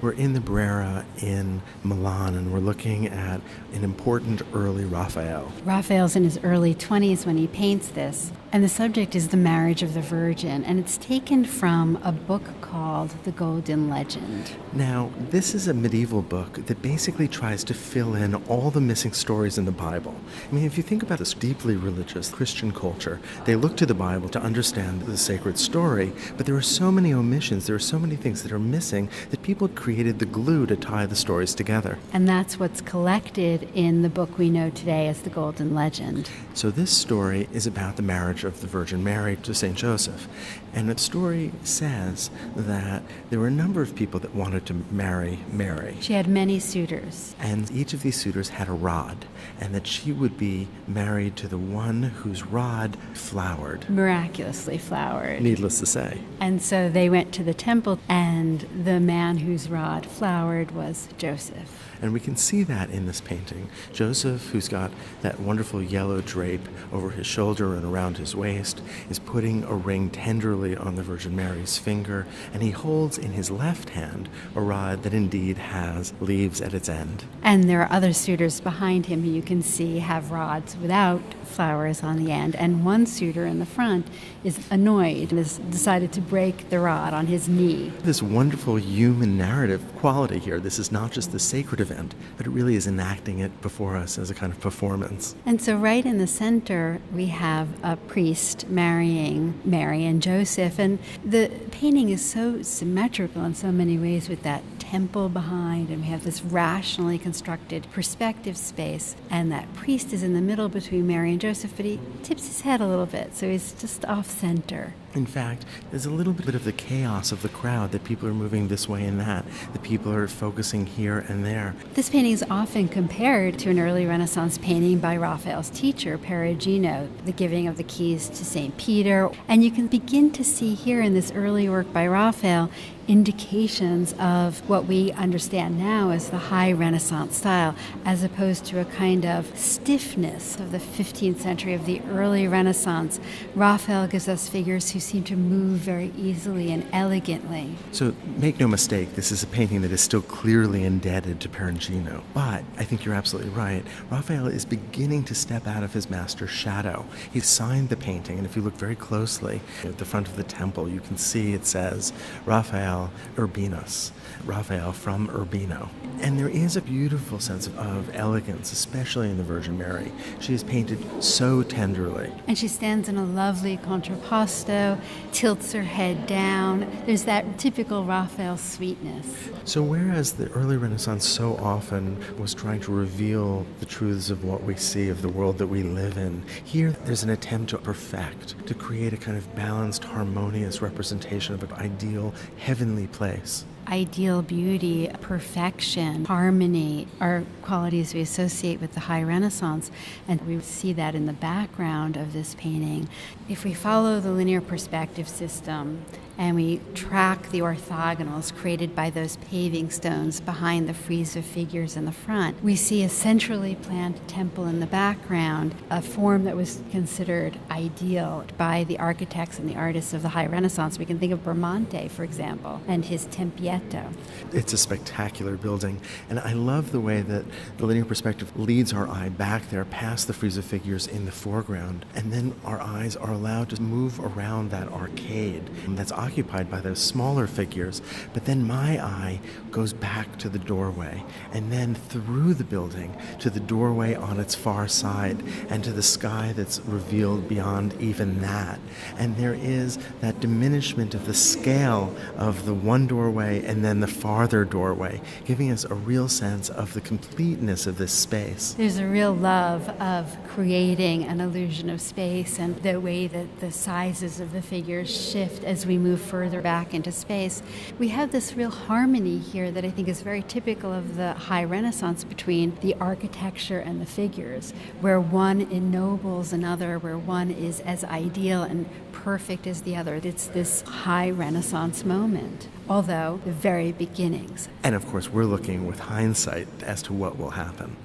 We're in the Brera in Milan, and we're looking at an important early Raphael. Raphael's in his early 20s when he paints this, and the subject is the marriage of the Virgin, and it's taken from a book called The Golden Legend. Now, this is a medieval book that basically tries to fill in all the missing stories in the Bible. I mean, if you think about this deeply religious Christian culture, they look to the Bible to understand the sacred story, but there are so many omissions, there are so many things that are missing that people created the glue to tie the stories together. And that's what's collected in the book we know today as The Golden Legend. So this story is about the marriage of the Virgin Mary to St. Joseph. And the story says that there were a number of people that wanted to marry Mary. She had many suitors. And each of these suitors had a rod, and that she would be married to the one whose rod flowered. Miraculously flowered. Needless to say. And so they went to the temple, and the man whose rod flowered was Joseph. And we can see that in this painting. Joseph, who's got that wonderful yellow drape over his shoulder and around his waist, is putting a ring tenderly on the Virgin Mary's finger, and he holds in his left hand a rod that indeed has leaves at its end. And there are other suitors behind him who you can see have rods without flowers on the end. And one suitor in the front is annoyed and has decided to break the rod on his knee. This wonderful human narrative quality here. This is not just the sacred event, but it really is enacting it before us as a kind of performance. And so right in the center, we have a priest marrying Mary and Joseph. And the painting is so symmetrical in so many ways with that temple behind, and we have this rationally constructed perspective space, and that priest is in the middle between Mary and Joseph, but he tips his head a little bit, so he's just off center. In fact, there's a little bit of the chaos of the crowd, that people are moving this way and that people are focusing here and there. This painting is often compared to an early Renaissance painting by Raphael's teacher, Perugino, The Giving of the Keys to St. Peter. And you can begin to see here in this early work by Raphael indications of what we understand now as the high Renaissance style, as opposed to a kind of stiffness of the 15th century, of the early Renaissance. Raphael gives us figures who seem to move very easily and elegantly. So make no mistake, this is a painting that is still clearly indebted to Perugino. But I think you're absolutely right. Raphael is beginning to step out of his master's shadow. He's signed the painting, and if you look very closely at the front of the temple, you can see it says Raphael Urbanus, Raphael from Urbino. And there is a beautiful sense of elegance, especially in the Virgin Mary. She is painted so tenderly. And she stands in a lovely contrapposto, tilts her head down. There's that typical Raphael sweetness. So whereas the early Renaissance so often was trying to reveal the truths of what we see, of the world that we live in, here there's an attempt to perfect, to create a kind of balanced, harmonious representation of an ideal, heavenly place. Ideal beauty, perfection, harmony are qualities we associate with the High Renaissance, and we see that in the background of this painting. If we follow the linear perspective system and we track the orthogonals created by those paving stones behind the frieze of figures in the front, we see a centrally planned temple in the background, a form that was considered ideal by the architects and the artists of the High Renaissance. We can think of Bramante, for example, and his Tempietto. It's a spectacular building, and I love the way that the linear perspective leads our eye back there past the frieze of figures in the foreground, and then our eyes are allowed to move around that arcade that's occupied by those smaller figures, but then my eye goes back to the doorway, and then through the building to the doorway on its far side, and to the sky that's revealed beyond even that. And there is that diminishment of the scale of the one doorway and then the farther doorway, giving us a real sense of the completeness of this space. There's a real love of creating an illusion of space, and the way that the sizes of the figures shift as we move further back into space. We have this real harmony here that I think is very typical of the High Renaissance between the architecture and the figures, where one ennobles another, where one is as ideal and perfect as the other. It's this High Renaissance moment, although the very beginnings. And of course, we're looking with hindsight as to what will happen.